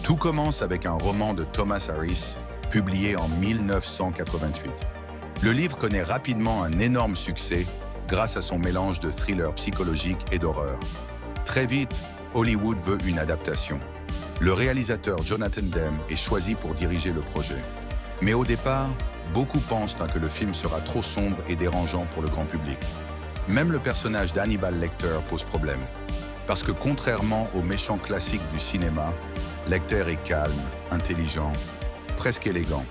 Tout commence avec un roman de Thomas Harris, publié en 1988. Le livre connaît rapidement un énorme succès grâce à son mélange de thriller psychologique et d'horreur. Très vite, Hollywood veut une adaptation. Le réalisateur Jonathan Demme est choisi pour diriger le projet. Mais au départ, beaucoup pensent que le film sera trop sombre et dérangeant pour le grand public. Même le personnage d'Hannibal Lecter pose problème. Parce que contrairement aux méchants classiques du cinéma, Lecter est calme, intelligent, presque élégant.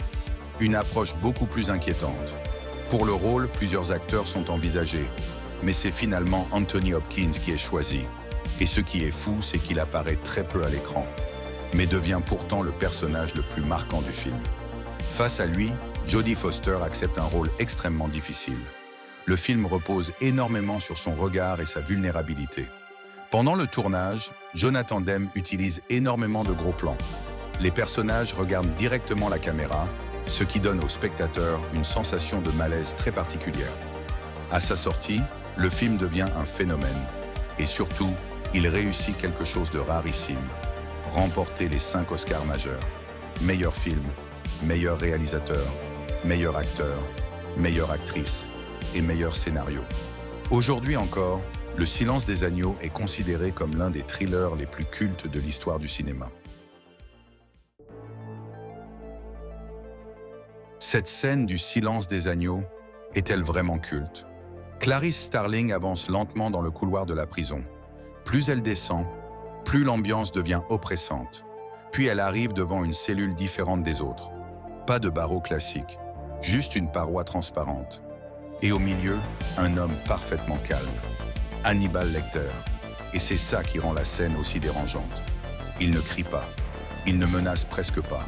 Une approche beaucoup plus inquiétante. Pour le rôle, plusieurs acteurs sont envisagés, mais c'est finalement Anthony Hopkins qui est choisi. Et ce qui est fou, c'est qu'il apparaît très peu à l'écran, mais devient pourtant le personnage le plus marquant du film. Face à lui, Jodie Foster accepte un rôle extrêmement difficile. Le film repose énormément sur son regard et sa vulnérabilité. Pendant le tournage, Jonathan Demme utilise énormément de gros plans. Les personnages regardent directement la caméra, ce qui donne au spectateur une sensation de malaise très particulière. À sa sortie, le film devient un phénomène. Et surtout, il réussit quelque chose de rarissime. Remporter les 5 Oscars majeurs. Meilleur film, meilleur réalisateur, meilleur acteur, meilleure actrice et meilleur scénario. Aujourd'hui encore, Le Silence des agneaux est considéré comme l'un des thrillers les plus cultes de l'histoire du cinéma. Cette scène du silence des agneaux est-elle vraiment culte? Clarice Starling avance lentement dans le couloir de la prison. Plus elle descend, plus l'ambiance devient oppressante. Puis elle arrive devant une cellule différente des autres. Pas de barreau classique, juste une paroi transparente. Et au milieu, un homme parfaitement calme. Hannibal Lecter. Et c'est ça qui rend la scène aussi dérangeante. Il ne crie pas, il ne menace presque pas.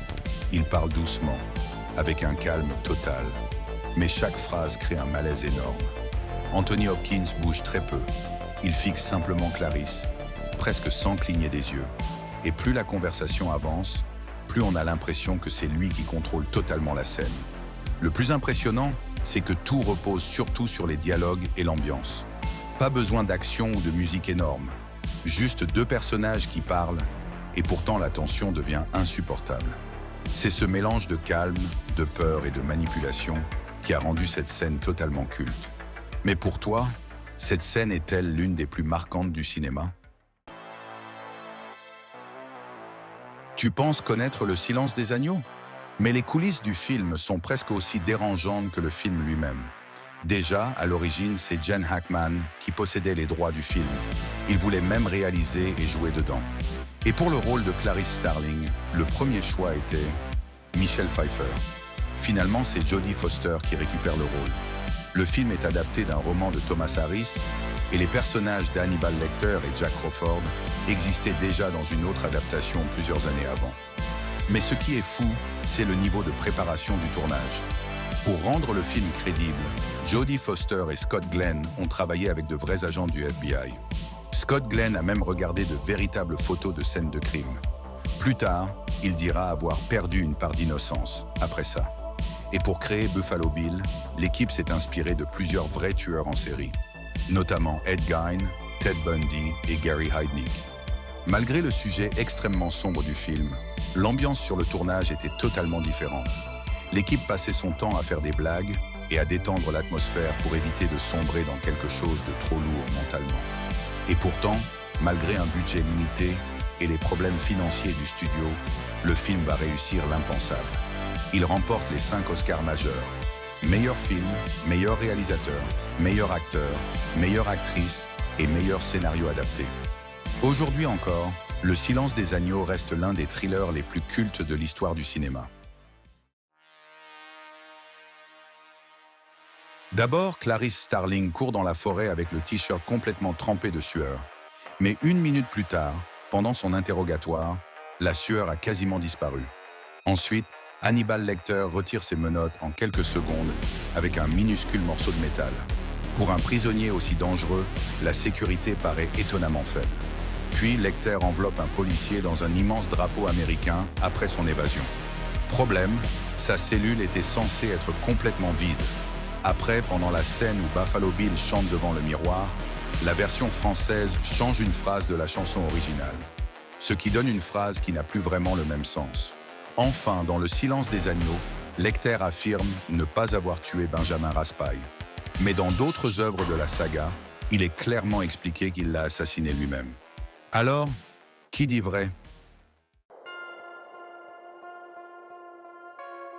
Il parle doucement, avec un calme total. Mais chaque phrase crée un malaise énorme. Anthony Hopkins bouge très peu. Il fixe simplement Clarice, presque sans cligner des yeux. Et plus la conversation avance, plus on a l'impression que c'est lui qui contrôle totalement la scène. Le plus impressionnant, c'est que tout repose surtout sur les dialogues et l'ambiance. Pas besoin d'action ou de musique énorme. Juste 2 personnages qui parlent, et pourtant la tension devient insupportable. C'est ce mélange de calme, de peur et de manipulation qui a rendu cette scène totalement culte. Mais pour toi, cette scène est-elle l'une des plus marquantes du cinéma? Tu penses connaître Le Silence des agneaux? Mais les coulisses du film sont presque aussi dérangeantes que le film lui-même. Déjà, à l'origine, c'est Gene Hackman qui possédait les droits du film. Il voulait même réaliser et jouer dedans. Et pour le rôle de Clarice Starling, le premier choix était Michelle Pfeiffer. Finalement, c'est Jodie Foster qui récupère le rôle. Le film est adapté d'un roman de Thomas Harris et les personnages d'Hannibal Lecter et Jack Crawford existaient déjà dans une autre adaptation plusieurs années avant. Mais ce qui est fou, c'est le niveau de préparation du tournage. Pour rendre le film crédible, Jodie Foster et Scott Glenn ont travaillé avec de vrais agents du FBI. Scott Glenn a même regardé de véritables photos de scènes de crime. Plus tard, il dira avoir perdu une part d'innocence après ça. Et pour créer Buffalo Bill, l'équipe s'est inspirée de plusieurs vrais tueurs en série, notamment Ed Gein, Ted Bundy et Gary Heidnik. Malgré le sujet extrêmement sombre du film, l'ambiance sur le tournage était totalement différente. L'équipe passait son temps à faire des blagues et à détendre l'atmosphère pour éviter de sombrer dans quelque chose de trop lourd mentalement. Et pourtant, malgré un budget limité et les problèmes financiers du studio, le film va réussir l'impensable. Il remporte les 5 Oscars majeurs. Meilleur film, meilleur réalisateur, meilleur acteur, meilleure actrice et meilleur scénario adapté. Aujourd'hui encore, Le Silence des agneaux reste l'un des thrillers les plus cultes de l'histoire du cinéma. D'abord, Clarice Starling court dans la forêt avec le t-shirt complètement trempé de sueur. Mais 1 minute plus tard, pendant son interrogatoire, la sueur a quasiment disparu. Ensuite, Hannibal Lecter retire ses menottes en quelques secondes avec un minuscule morceau de métal. Pour un prisonnier aussi dangereux, la sécurité paraît étonnamment faible. Puis Lecter enveloppe un policier dans un immense drapeau américain après son évasion. Problème, sa cellule était censée être complètement vide. Après, pendant la scène où Buffalo Bill chante devant le miroir, la version française change une phrase de la chanson originale. ce qui donne une phrase qui n'a plus vraiment le même sens. Enfin, dans Le Silence des agneaux, Lecter affirme ne pas avoir tué Benjamin Raspail. Mais dans d'autres œuvres de la saga, il est clairement expliqué qu'il l'a assassiné lui-même. Alors, qui dit vrai?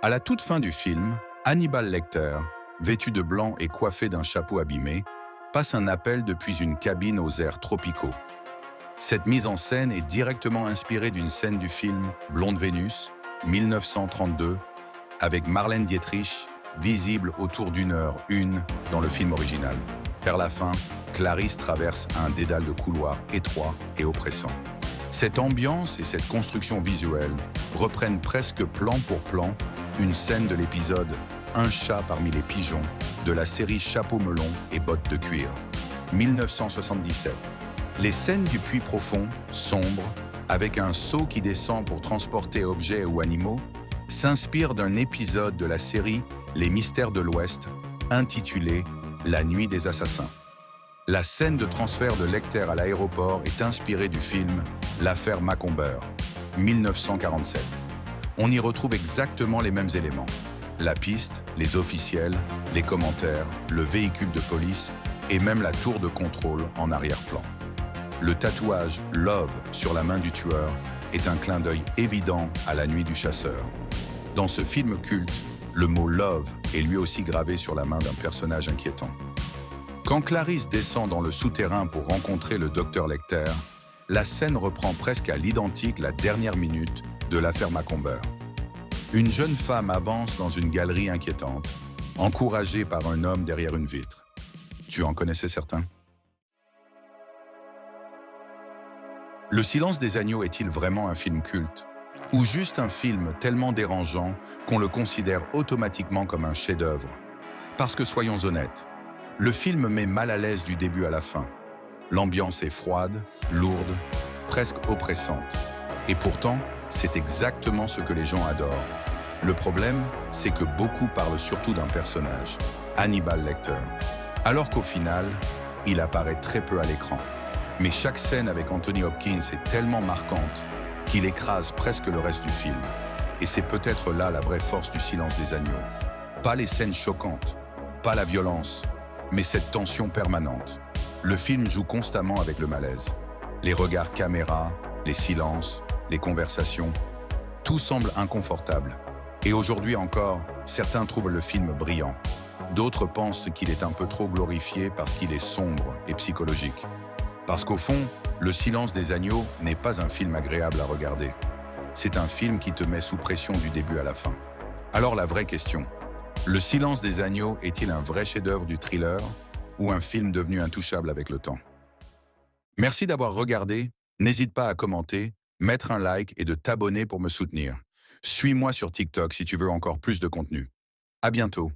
À la toute fin du film, Hannibal Lecter, vêtu de blanc et coiffé d'un chapeau abîmé, passe un appel depuis une cabine aux airs tropicaux. Cette mise en scène est directement inspirée d'une scène du film Blonde Vénus, 1932, avec Marlène Dietrich, visible autour d'1h01 dans le film original. Vers la fin, Clarisse traverse un dédale de couloirs étroits et oppressants. Cette ambiance et cette construction visuelle reprennent presque plan pour plan une scène de l'épisode Un chat parmi les pigeons de la série Chapeau melon et bottes de cuir, 1977. Les scènes du puits profond, sombres, avec un seau qui descend pour transporter objets ou animaux, s'inspirent d'un épisode de la série Les Mystères de l'Ouest, intitulé La Nuit des Assassins. La scène de transfert de Lecter à l'aéroport est inspirée du film L'affaire Macomber, 1947. On y retrouve exactement les mêmes éléments. La piste, les officiels, les commentaires, le véhicule de police et même la tour de contrôle en arrière-plan. Le tatouage « Love » sur la main du tueur est un clin d'œil évident à La Nuit du chasseur. Dans ce film culte, le mot « Love » est lui aussi gravé sur la main d'un personnage inquiétant. Quand Clarisse descend dans le souterrain pour rencontrer le docteur Lecter, la scène reprend presque à l'identique la dernière minute de l'affaire Macomber. Une jeune femme avance dans une galerie inquiétante, encouragée par un homme derrière une vitre. Tu en connaissais certains? Le Silence des agneaux est-il vraiment un film culte? Ou juste un film tellement dérangeant qu'on le considère automatiquement comme un chef-d'œuvre? Parce que soyons honnêtes, le film met mal à l'aise du début à la fin. L'ambiance est froide, lourde, presque oppressante. Et pourtant, c'est exactement ce que les gens adorent. Le problème, c'est que beaucoup parlent surtout d'un personnage, Hannibal Lecter. Alors qu'au final, il apparaît très peu à l'écran. Mais chaque scène avec Anthony Hopkins est tellement marquante qu'il écrase presque le reste du film. Et c'est peut-être là la vraie force du Silence des agneaux. Pas les scènes choquantes, pas la violence, mais cette tension permanente. Le film joue constamment avec le malaise. Les regards caméra, les silences, les conversations, tout semble inconfortable. Et aujourd'hui encore, certains trouvent le film brillant. D'autres pensent qu'il est un peu trop glorifié parce qu'il est sombre et psychologique. Parce qu'au fond, Le Silence des agneaux n'est pas un film agréable à regarder. C'est un film qui te met sous pression du début à la fin. Alors la vraie question, Le Silence des agneaux est-il un vrai chef-d'œuvre du thriller ou un film devenu intouchable avec le temps? Merci d'avoir regardé, n'hésite pas à commenter, mettre un like et de t'abonner pour me soutenir. Suis-moi sur TikTok si tu veux encore plus de contenu. À bientôt.